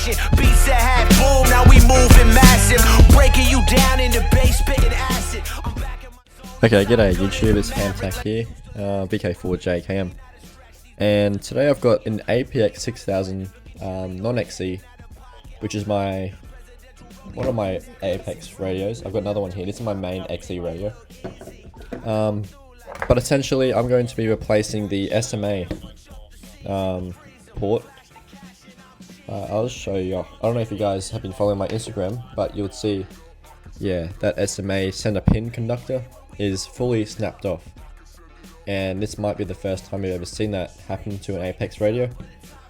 action. Beats that had boom, now we moving massive. Breaking you down in the bass, spitting acid. I'm back at my Okay, g'day YouTube, it's HamTac here, BK4JKM. And today I've got an APX6000 non-XE, which is one of my APX radios. I've got another one here, this is my main XE radio. But essentially I'm going to be replacing the SMA port. I'll just show you. I don't know if you guys have been following my Instagram, but you'll see, yeah, that SMA center pin conductor is fully snapped off. And this might be the first time you've ever seen that happen to an APX radio.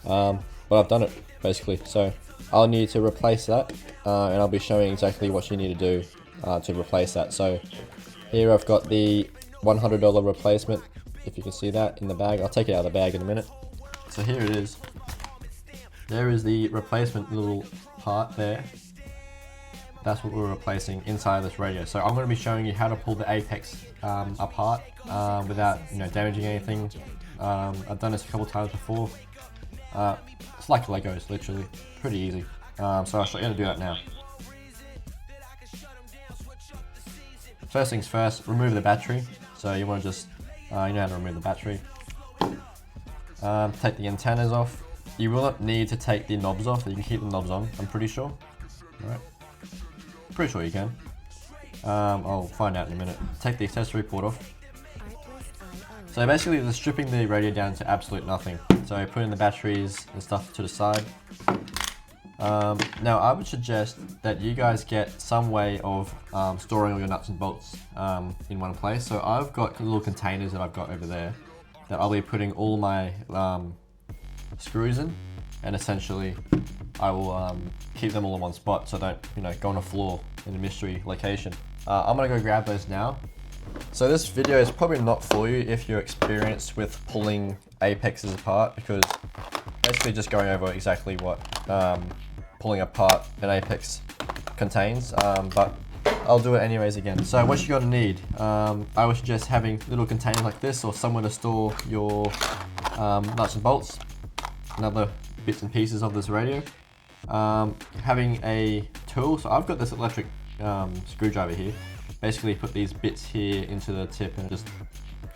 But I've done it, basically. So I'll need to replace that, and I'll be showing exactly what you need to do to replace that. So here I've got the $100 replacement, if you can see that in the bag. I'll take it out of the bag in a minute. So here it is. There is the replacement little part there. That's what we're replacing inside this radio. So I'm going to be showing you how to pull the APX apart without damaging anything. I've done this a couple times before. It's like Legos, literally. Pretty easy. So I'll show you how to do that now. First things first, remove the battery. So you want to just, you know how to remove the battery. Take the antennas off. You will not need to take the knobs off, you can keep the knobs on, I'm pretty sure. Alright. Pretty sure you can. I'll find out in a minute. Take the accessory port off. So basically they're stripping the radio down to absolute nothing. So putting the batteries and stuff to the side. Now I would suggest that you guys get some way of storing all your nuts and bolts in one place. So I've got little containers that I've got over there that I'll be putting all my screws in, and essentially I will keep them all in one spot so I don't go on a floor in a mystery location. I'm gonna go grab those now. So this video is probably not for you if you're experienced with pulling APXs apart, because basically just going over exactly what pulling apart an APX contains, but I'll do it anyways again. So what you're gonna need, I would suggest having little containers like this or somewhere to store your nuts and bolts and other bits and pieces of this radio. Having a tool, so I've got this electric screwdriver here. Basically put these bits here into the tip and it's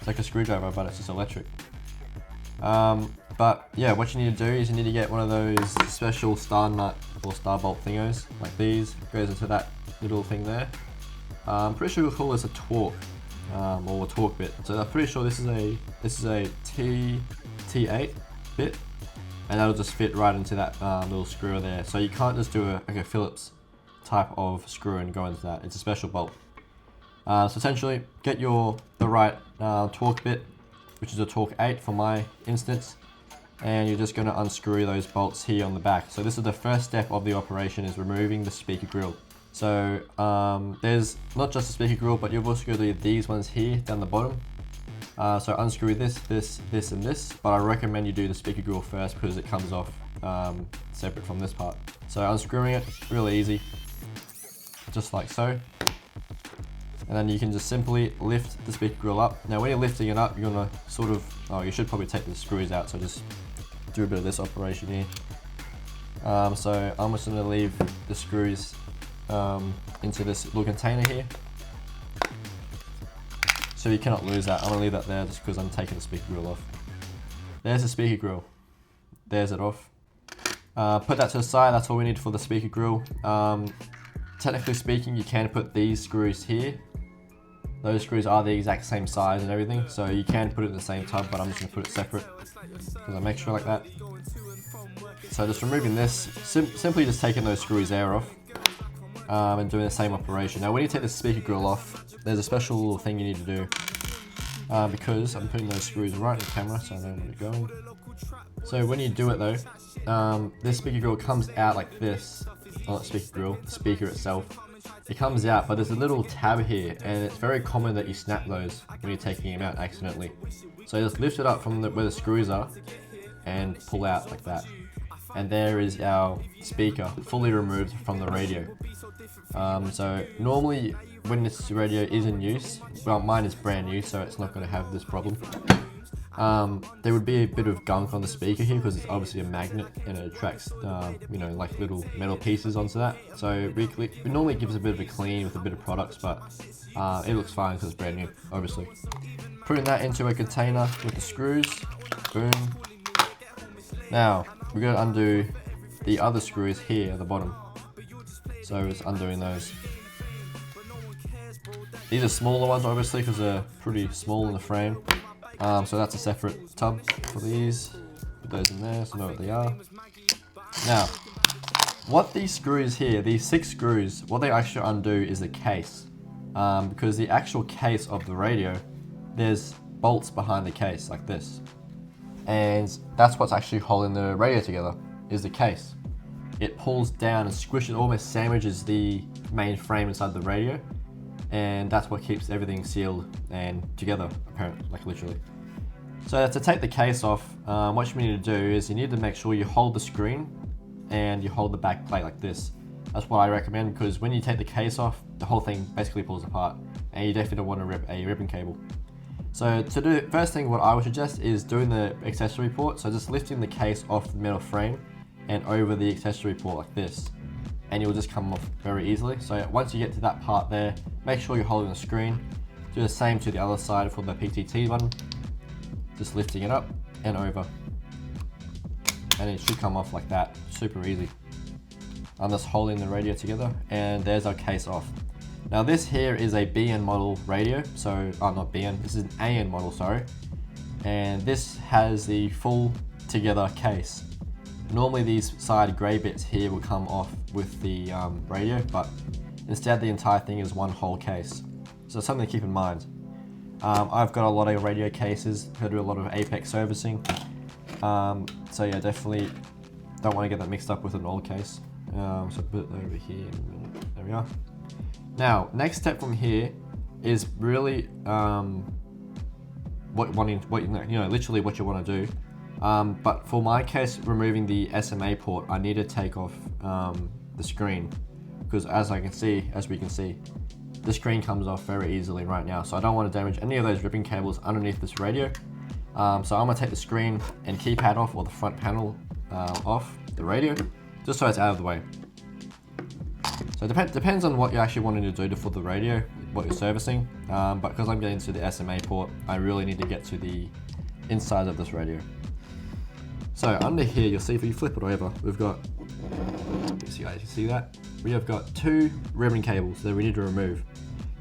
like a screwdriver, but it's just electric. But yeah, what you need to do is you need to get one of those special star nut or star bolt thingos, like these. Goes into that little thing there. I'm pretty sure we'll call this a torque, or a torque bit. So I'm pretty sure this is a T8 bit, and that'll just fit right into that little screw there. So you can't just do a Phillips type of screw and go into that. It's a special bolt. So essentially, get the right torque bit, which is a torque 8 for my instance, and you're just going to unscrew those bolts here on the back. So this is the first step of the operation, is removing the speaker grill. So there's not just the speaker grill, but you've also got to do these ones here down the bottom. So unscrew this, and this, but I recommend you do the speaker grill first because it comes off separate from this part. So unscrewing it, really easy, just like so. And then you can just simply lift the speaker grill up. Now when you're lifting it up, you're gonna sort of, you should probably take the screws out, so just do a bit of this operation here. So I'm just gonna leave the screws into this little container here. So you cannot lose that. I'm gonna leave that there just because I'm taking the speaker grill off. There's the speaker grill. There's it off. Put that to the side, that's all we need for the speaker grill. Technically speaking, you can put these screws here. Those screws are the exact same size and everything, so you can put it in the same tub, but I'm just gonna put it separate because I make sure like that. So just removing this, simply just taking those screws there off, and doing the same operation. Now when you take the speaker grill off, there's a special little thing you need to do, because I'm putting those screws right in the camera so I know where they're going. So when you do it though, this speaker grill comes out like this. Not speaker grill, the speaker itself. It comes out, but there's a little tab here, and it's very common that you snap those when you're taking them out accidentally. So just lift it up from where the screws are and pull out like that. And there is our speaker fully removed from the radio. So normally when this radio is in use, well, mine is brand new, so it's not going to have this problem. there would be a bit of gunk on the speaker here because it's obviously a magnet and it attracts, you know, like little metal pieces onto that. So it normally gives a bit of a clean with a bit of products, but it looks fine because it's brand new, obviously. Putting that into a container with the screws, boom. Now, we're going to undo the other screws here at the bottom. So it's undoing those. These are smaller ones, obviously, because they're pretty small in the frame. So that's a separate tub for these. Put those in there so you know what they are. Now, what these screws here, these 6 screws, what they actually undo is the case. Because the actual case of the radio, there's bolts behind the case like this. And that's what's actually holding the radio together, is the case. It pulls down and squishes, almost sandwiches the main frame inside the radio. And that's what keeps everything sealed and together, apparently, like literally. So to take the case off, what you need to do is you need to make sure you hold the screen and you hold the back plate like this. That's what I recommend, because when you take the case off, the whole thing basically pulls apart and you definitely don't want to rip a ribbon cable. So to do, first thing what I would suggest is doing the accessory port. So just lifting the case off the metal frame and over the accessory port like this. And it will just come off very easily. So once you get to that part there, make sure you're holding the screen. Do the same to the other side for the PTT button. Just lifting it up and over. And it should come off like that, super easy. I'm just holding the radio together and there's our case off. Now this here is a BN model radio, so, not BN, this is an AN model, sorry. And this has the full together case. Normally these side grey bits here will come off with the radio, but instead the entire thing is one whole case. So something to keep in mind. I've got a lot of radio cases, I do a lot of APX servicing. So yeah, definitely don't want to get that mixed up with an old case. So put it over here in a minute, there we are. Now, next step from here is really literally what you want to do. But for my case, removing the SMA port, I need to take off the screen, because as we can see, the screen comes off very easily right now. So I don't want to damage any of those ribbon cables underneath this radio. So I'm going to take the screen and keypad off, or the front panel off the radio, just so it's out of the way. So it depends on what you're actually wanting to do for the radio, what you're servicing. But because I'm getting to the SMA port, I really need to get to the inside of this radio. So under here, you'll see if you flip it over, we've got, if you guys can see that, we have got 2 ribbon cables that we need to remove.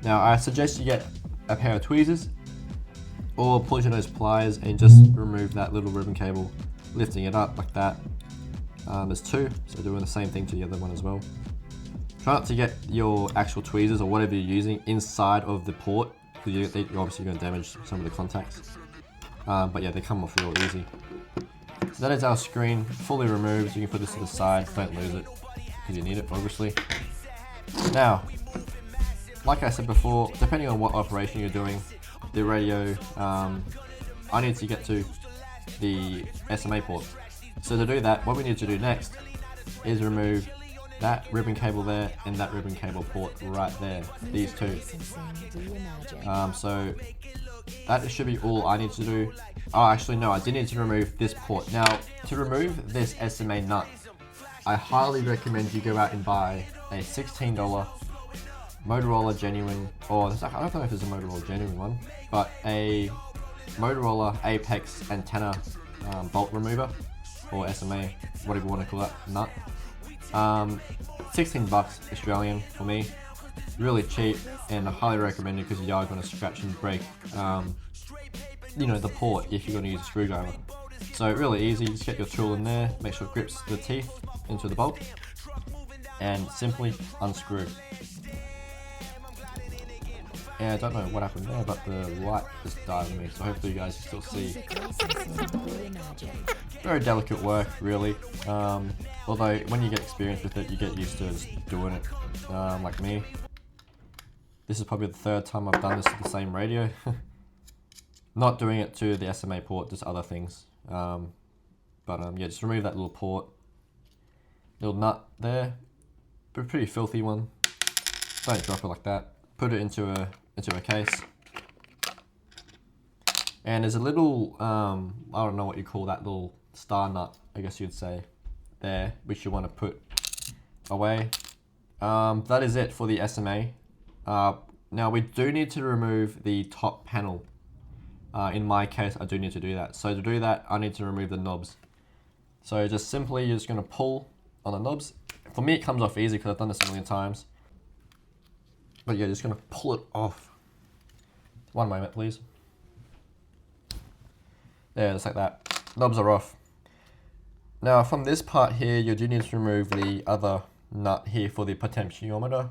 Now I suggest you get a pair of tweezers or push those pliers and just remove that little ribbon cable, lifting it up like that. There's 2, so doing the same thing to the other one as well. Try not to get your actual tweezers or whatever you're using inside of the port, because you're obviously going to damage some of the contacts. But yeah, they come off real easy. So that is our screen fully removed. You can put this to the side, don't lose it, because you need it obviously. Now, like I said before, depending on what operation you're doing, the radio, I need to get to the SMA port. So to do that, what we need to do next is remove that ribbon cable there and that ribbon cable port right there, these 2. So that should be all I need to do. Oh, actually no, I did need to remove this port. Now, to remove this SMA nut, I highly recommend you go out and buy a $16 Motorola genuine, or I don't know if there's a Motorola genuine one, but a Motorola APX antenna bolt remover, or SMA, whatever you want to call that, nut. 16 bucks Australian for me, really cheap, and I highly recommend it because you are going to scratch and break the port if you're going to use a screwdriver. So really easy, just get your tool in there, make sure it grips the teeth into the bolt, and simply unscrew. Yeah, I don't know what happened there, but the light just died on me, so hopefully you guys can still see. Very delicate work, really. Although when you get experience with it, you get used to just doing it, like me. This is probably the 3rd time I've done this to the same radio. Not doing it to the SMA port, just other things. Yeah, just remove that little port. Little nut there. But a pretty filthy one. Don't drop it like that. Put it into a case. And there's a little, I don't know what you call that little star nut, I guess you'd say, there, which you want to put away. That is it for the SMA. Now we do need to remove the top panel. In my case, I do need to do that. So to do that, I need to remove the knobs. So just simply, you're just going to pull on the knobs. For me, it comes off easy because I've done this a million times. But yeah, just going to pull it off. One moment, please. There, just like that. Knobs are off. Now, from this part here, you do need to remove the other nut here for the potentiometer.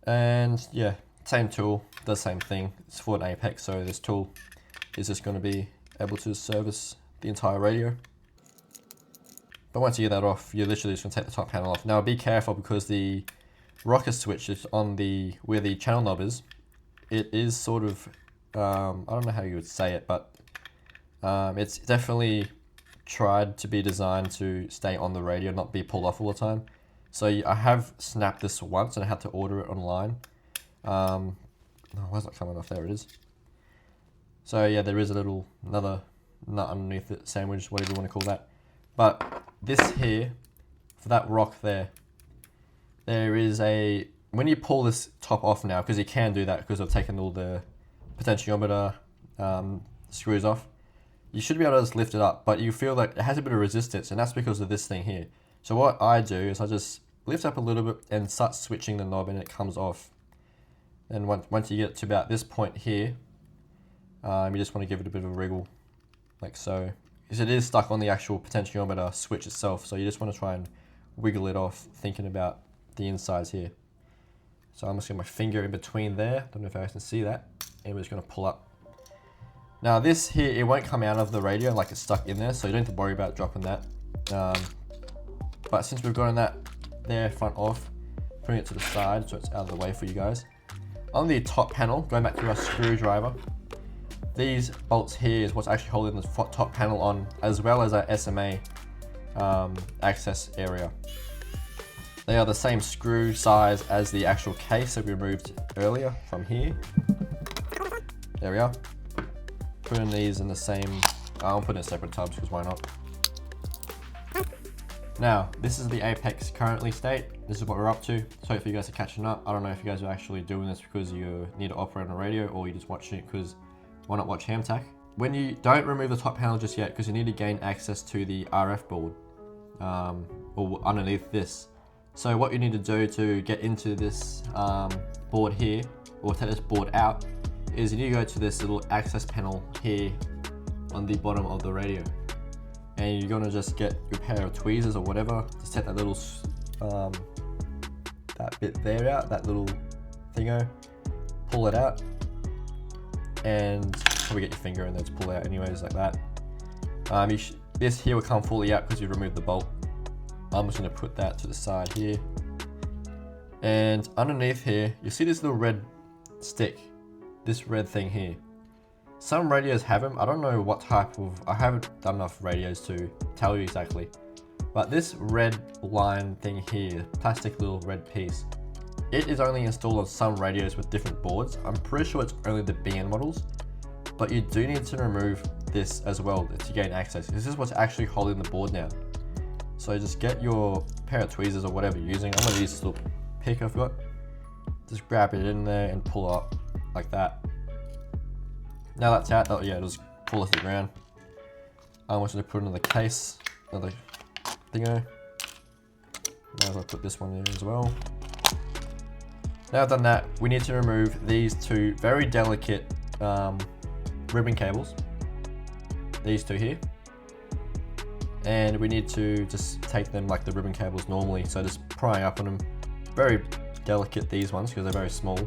And yeah, same tool, does the same thing. It's for an APX, so this tool is just going to be able to service the entire radio. But once you get that off, you're literally just going to take the top panel off. Now, be careful because the rocker switch is on the where the channel knob is. It is sort of, I don't know how you would say it, but it's definitely tried to be designed to stay on the radio, not be pulled off all the time. So I have snapped this once and I had to order it online. Oh, why is that coming off? There it is. So yeah, there is another nut underneath it, sandwich, whatever you want to call that. But this here, for that rock there is a, when you pull this top off now, because you can do that because I've taken all the potentiometer screws off, you should be able to just lift it up, but you feel like it has a bit of resistance, and that's because of this thing here. So what I do is I just lift up a little bit and start switching the knob, and it comes off. And once you get to about this point here, you just want to give it a bit of a wriggle, like so. Because it is stuck on the actual potentiometer switch itself, so you just want to try and wiggle it off, thinking about the insides here. So I'm just going to get my finger in between there, don't know if you guys can see that, and we're just going to pull up. Now this here, it won't come out of the radio like it's stuck in there, so you don't have to worry about dropping that. But since we've gotten that there front off, putting it to the side so it's out of the way for you guys. On the top panel, going back to our screwdriver, these bolts here is what's actually holding the top panel on, as well as our SMA access area. They are the same screw size as the actual case that we removed earlier from here. There we are. Putting these in the same, I'll put it in separate tubs because why not. Now, this is the APX currently state. This is what we're up to. So hopefully you guys are catching up. I don't know if you guys are actually doing this because you need to operate on a radio, or you're just watching it because why not watch HamTac? When you don't remove the top panel just yet, because you need to gain access to the RF board, or underneath this. So what you need to do to get into this board here, or take this board out, is you need to go to this little access panel here on the bottom of the radio. And you're gonna just get your pair of tweezers or whatever, just take that little, that bit there out, that little thingo, pull it out, and probably get your finger in there to pull it out anyways, like that. This here will come fully out because you removed the bolt. I'm just gonna put that to the side here. And underneath here, you see this little red stick, this red thing here. Some radios have them. I don't know what type of, I haven't done enough radios to tell you exactly. But this red line thing here, plastic little red piece, it is only installed on some radios with different boards. I'm pretty sure it's only the BN models, but you do need to remove this as well to gain access. This is what's actually holding the board down. So just get your pair of tweezers or whatever you're using. I'm gonna use this little pick I've got. Just grab it in there and pull up like that. Now that's out, yeah, just pull it to the ground. I'm just gonna put it in the case, another thingo. Now I'll put this one in as well. Now I've done that, we need to remove these two very delicate ribbon cables. These two here. And we need to just take them like the ribbon cables normally. So just prying up on them. Very delicate, these ones, because they're very small.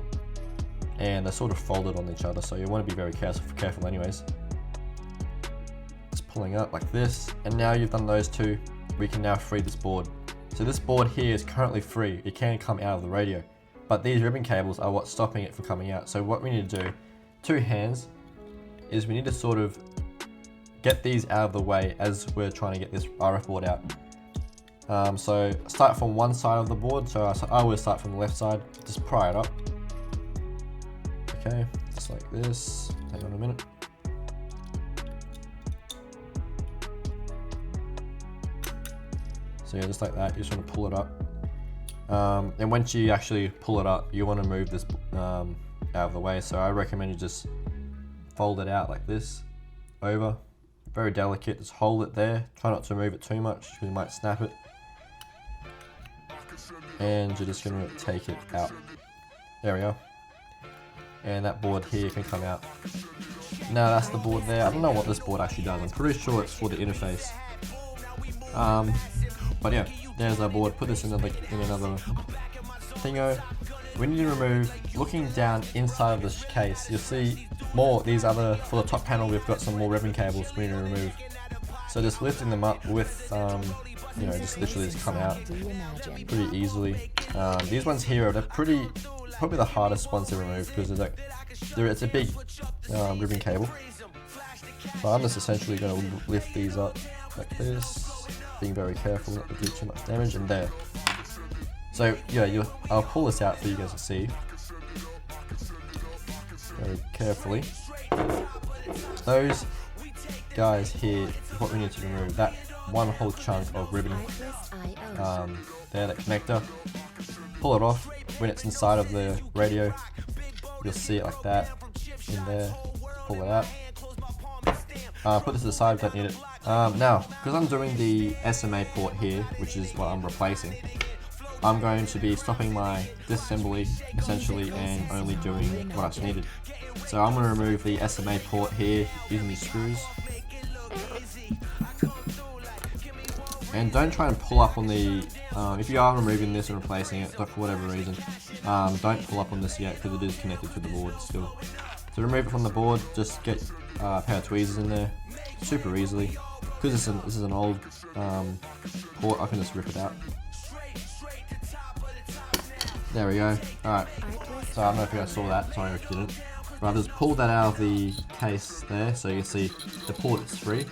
And they're sort of folded on each other, so you want to be very careful anyways. Just pulling up like this, and now you've done those two, we can now free this board. So this board here is currently free, it can come out of the radio, but these ribbon cables are what's stopping it from coming out. So what we need to do, two hands, is we need to sort of get these out of the way as we're trying to get this RF board out. So start from one side of the board, so I always start from the left side, just pry it up. Okay, just like this. Hang on a minute. So yeah, just like that, you just want to pull it up. And once you actually pull it up, you want to move this out of the way. So I recommend you just fold it out like this, over. Very delicate, just hold it there. Try not to move it too much, because you might snap it. And you're just going to take it out. There we go. And that board here can come out. Now that's the board there. I don't know what this board actually does. I'm pretty sure it's for the interface. But yeah, there's our board. Put this in another thingo. We need to remove, looking down inside of this case, you'll see more, these other, for the top panel we've got some more ribbon cables we need to remove. So just lifting them up with, you know, just literally just come out pretty easily. These ones here, they're probably the hardest ones to remove, because it's a big ribbon cable. So I'm just essentially going to lift these up like this, being very careful not to do too much damage, and there. So yeah, I'll pull this out for you guys to see very carefully. Those guys here is what we need to remove. That one whole chunk of ribbon there, that connector. Pull it off. When it's inside of the radio, you'll see it like that in there. Pull it out. Put this to the side, don't need it. Now, because I'm doing the SMA port here, which is what I'm replacing, I'm going to be stopping my disassembly essentially and only doing what I've needed. So I'm going to remove the SMA port here using these screws. And don't try and pull up on the, if you are removing this and replacing it for whatever reason, don't pull up on this yet, because it is connected to the board still. To remove it from the board, just get a pair of tweezers in there, super easily. Because this is an old port, I can just rip it out. There we go. Alright, so I don't know if you guys saw that, sorry if you didn't. But I've just pulled that out of the case there, so you can see the port is free.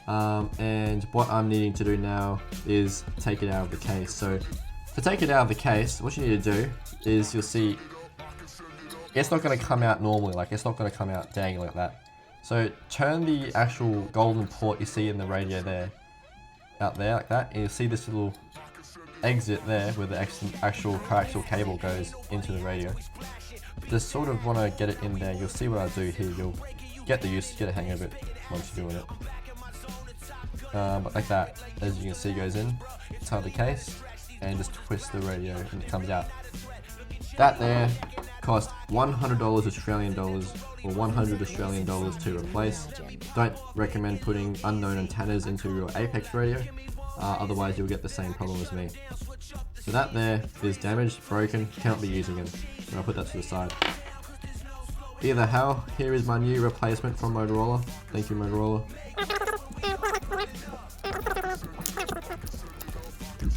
And what I'm needing to do now is take it out of the case. So to take it out of the case, what you need to do is, you'll see it's not going to come out normally, like it's not going to come out dangling like that. So turn the actual golden port you see in the radio there, out there like that, and you'll see this little exit there where the actual coaxial cable goes into the radio. Just sort of want to get it in there. You'll see what I do here. You'll get a hang of it once you're doing it. But like that, as you can see, goes in inside the case, and just twist the radio and it comes out. That there cost $100 Australian dollars or 100 Australian dollars to replace. Don't recommend putting unknown antennas into your APX radio, otherwise you'll get the same problem as me. So that there is damaged, broken, cannot be used again. And I'll put that to the side. Either how, here is my new replacement from Motorola. Thank you, Motorola.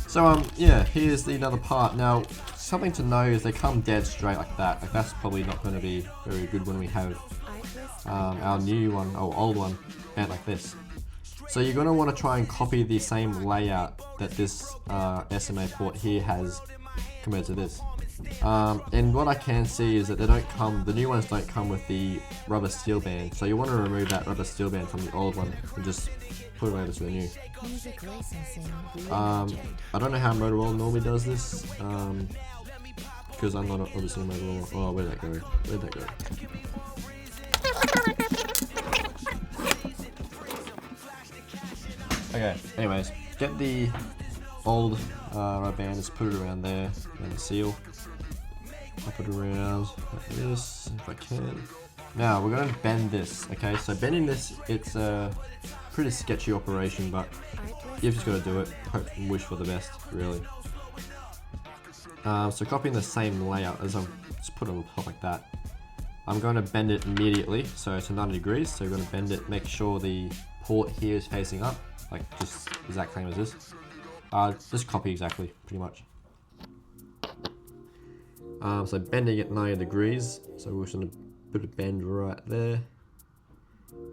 So yeah, here's another part. Now, something to know is they come dead straight like that. Like that's probably not going to be very good when we have our new one, or old one, bent like this. So you're going to want to try and copy the same layout that this SMA port here has compared to this. And what I can see is that the new ones don't come with the rubber steel band. So you want to remove that rubber steel band from the old one and just put it over to the new. I don't know how Motorola normally does this, because I'm not obviously Motorola. Oh, where'd that go? Where'd that go? Okay, anyways, get the old rubber band, just put it around there, and the seal. I'll put it around like this, if I can. Now, we're going to bend this, okay? So bending this, it's a pretty sketchy operation, but you've just got to do it. Hope and wish for the best, really. So copying the same layout as I've just put it on top like that. I'm going to bend it immediately, so to 90 degrees. So you're going to bend it, make sure the port here is facing up, like just exact same as this. Just copy exactly, pretty much. So bending at 90 degrees. So we're just going to put a bend right there,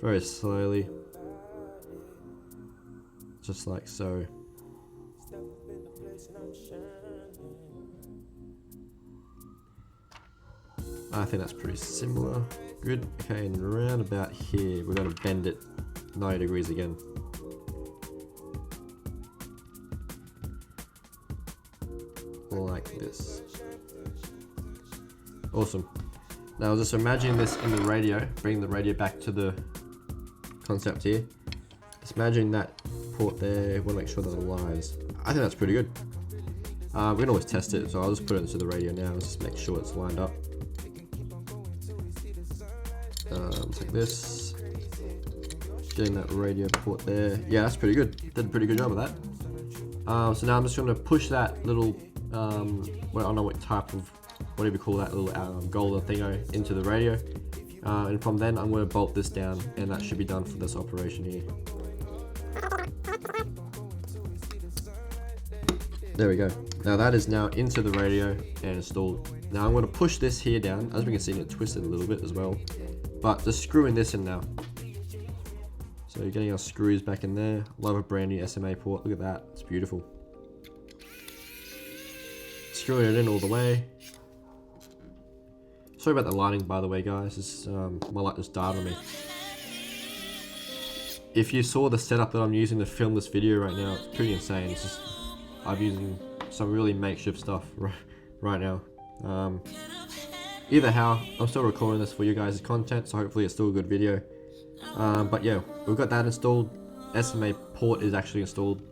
very slowly, just like so. I think that's pretty similar. Good. Okay, and around about here, we're going to bend it 90 degrees again. Like this. Awesome. Now just imagine this in the radio, bring the radio back to the concept here. Just imagine that port there, want to make sure that aligns. I think that's pretty good. We can always test it, so I'll just put it into the radio now, just make sure it's lined up. Like this. Getting that radio port there. Yeah, that's pretty good. Did a pretty good job of that. So now I'm just going to push that little, well, I don't know what type of, whatever you call that little golden thingo into the radio. And from then I'm going to bolt this down, and that should be done for this operation here. There we go. Now that is now into the radio and installed. Now I'm going to push this here down. As we can see, it twisted a little bit as well. But just screwing this in now. So you're getting our screws back in there. Love a brand new SMA port. Look at that. It's beautiful. Screwing it in all the way. Sorry about the lighting, by the way, guys. It's, my light just died on me. If you saw the setup that I'm using to film this video right now, it's pretty insane. It's just, I'm using some really makeshift stuff right now. Either how, I'm still recording this for you guys' content, so hopefully it's still a good video. But yeah, we've got that installed. SMA port is actually installed.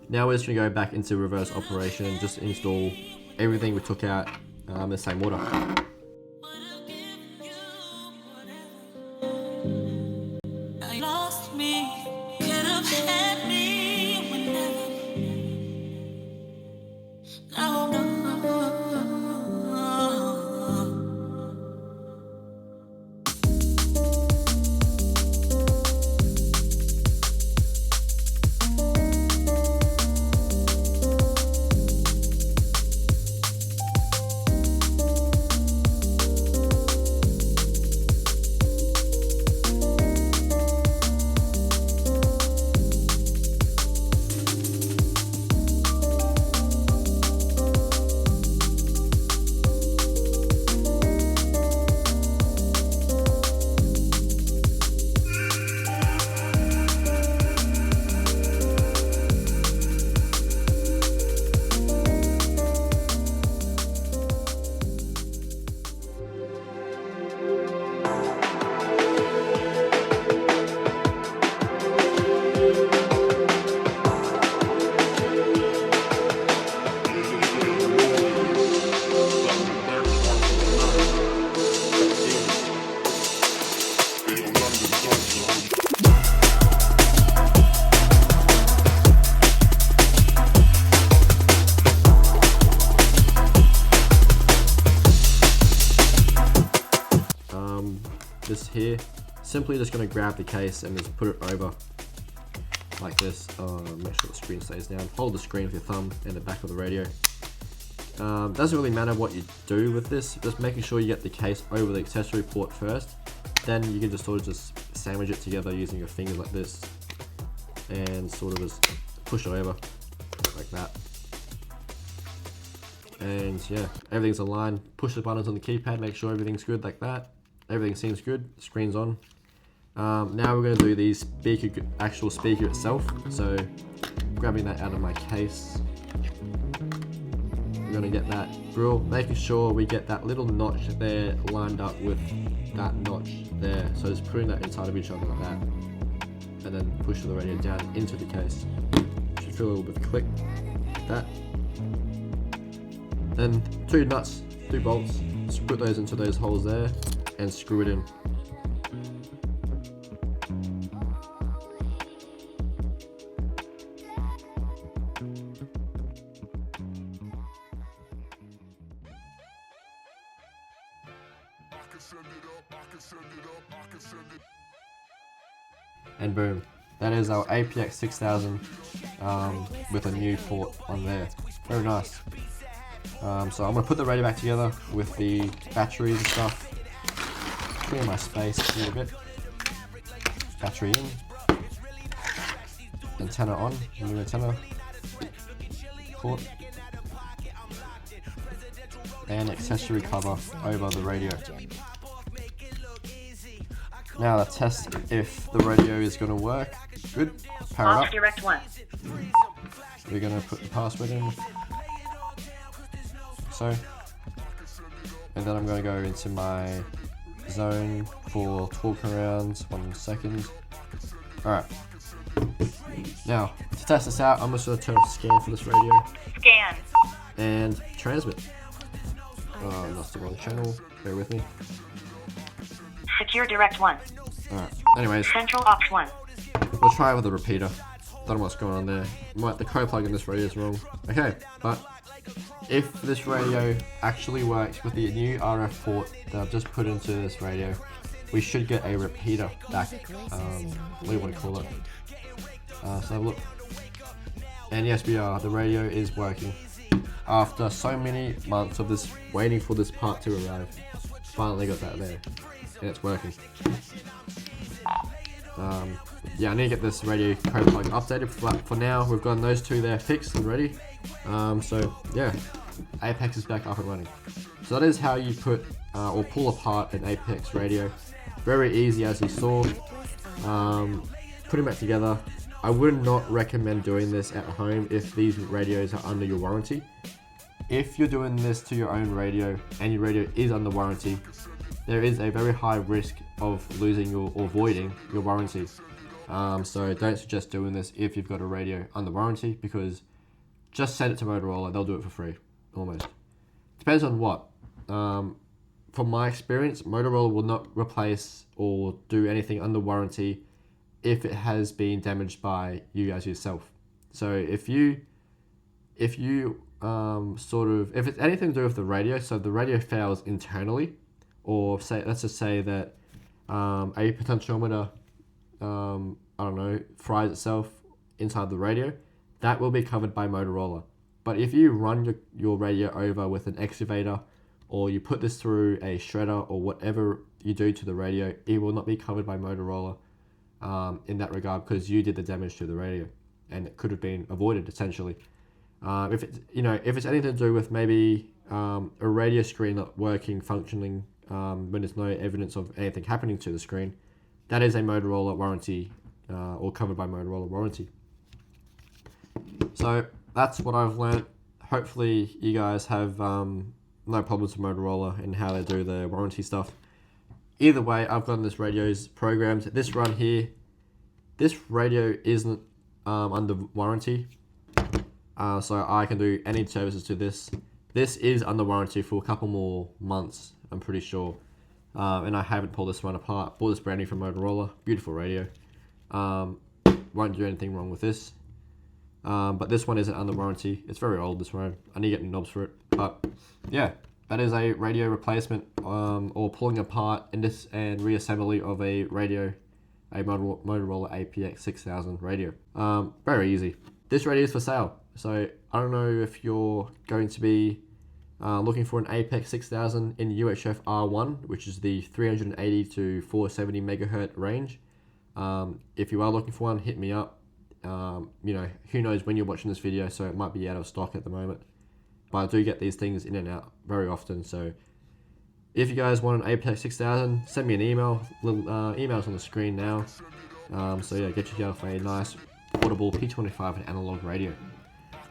Now we're just going to go back into reverse operation and just install everything we took out in the same order. This here, simply just going to grab the case and just put it over like this. Make sure the screen stays down. Hold the screen with your thumb and the back of the radio. Doesn't really matter what you do with this, just making sure you get the case over the accessory port first. Then you can just sort of just sandwich it together using your fingers like this and sort of just push it over like that. And yeah, everything's aligned. Push the buttons on the keypad, make sure everything's good like that. Everything seems good, screen's on. Now we're going to do the speaker, actual speaker itself. So grabbing that out of my case, we're going to get that grill, making sure we get that little notch there lined up with that notch there. So just putting that inside of each other like that, and then push the radio down into the case. Should feel a little bit of a click like that. Then 2 nuts, 2 bolts, just put those into those holes there and screw it in. And boom, that is our APX6000 with a new port on there. Very nice. So I'm going to put the radio back together with the batteries and stuff. Clear my space a little bit. Battery in. Antenna on. New antenna. Port. And accessory cover over the radio. Now let's test if the radio is going to work. Good. Power it Off up. direct 1. We're going to put the password in. So. And then I'm going to go into my zone for talking around. 1 second. Alright. Now, to test this out, I'm just going to turn off scan for this radio. Scan. And transmit. Oh, that's the wrong channel. Bear with me. Secure direct 1. Alright. Anyways, Central aux 1. we'll try it with a repeater. Don't know what's going on there. The code plug in this radio is wrong. Okay, but if this radio actually works with the new RF port that I've just put into this radio, we should get a repeater back. What do you want to call it? So have a look. And yes, we are. The radio is working. After so many months of this, waiting for this part to arrive, finally got that there, and it's working. Yeah, I need to get this radio code plug updated, but for now, we've got those two there fixed and ready. So yeah, Apex is back up and running. So that is how you put or pull apart an Apex radio. Very easy, as you saw. Putting back together. I would not recommend doing this at home if these radios are under your warranty. If you're doing this to your own radio and your radio is under warranty, there is a very high risk of losing or voiding your warranty. So don't suggest doing this if you've got a radio under warranty, because just send it to Motorola, they'll do it for free, almost. Depends on what. From my experience, Motorola will not replace or do anything under warranty if it has been damaged by you as yourself. So if it's anything to do with the radio, so the radio fails internally, or let's just say that a potentiometer, I don't know, fries itself inside the radio, that will be covered by Motorola. But if you run your radio over with an excavator, or you put this through a shredder, or whatever you do to the radio, it will not be covered by Motorola in that regard, because you did the damage to the radio, and it could have been avoided essentially. If it's anything to do with maybe a radio screen not working, functioning, when there's no evidence of anything happening to the screen, that is a Motorola warranty, or covered by Motorola warranty. So that's what I've learned. Hopefully you guys have no problems with Motorola and how they do their warranty stuff. Either way, I've gotten this radio's programmed. This run here, this radio isn't under warranty, so I can do any services to this. This is under warranty for a couple more months, I'm pretty sure. And I haven't pulled this one apart. Bought this brand new from Motorola. Beautiful radio. Won't do anything wrong with this. But this one isn't under warranty. It's very old, this one. I need to get new knobs for it. But yeah, that is a radio replacement, or pulling apart and reassembly of a radio, a Motorola APX6000 radio. Very easy. This radio is for sale. So I don't know if you're going to be looking for an APX6000 in UHF R1, which is the 380 to 470 megahertz range. If you are looking for one, hit me up. Who knows when you're watching this video, so it might be out of stock at the moment. But I do get these things in and out very often, so if you guys want an APX6000, send me an email. Email's on the screen now. So yeah, get yourself a nice portable P25 and analog radio.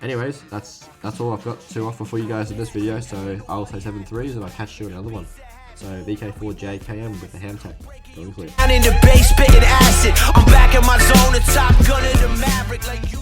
Anyways, that's all I've got to offer for you guys in this video, so I'll say 7 threes and I'll catch you in another one. So VK4JKM with the HamTac. Going clear. Down in the base, spitting acid. I'm back in my zone, the top gun of the Maverick like you.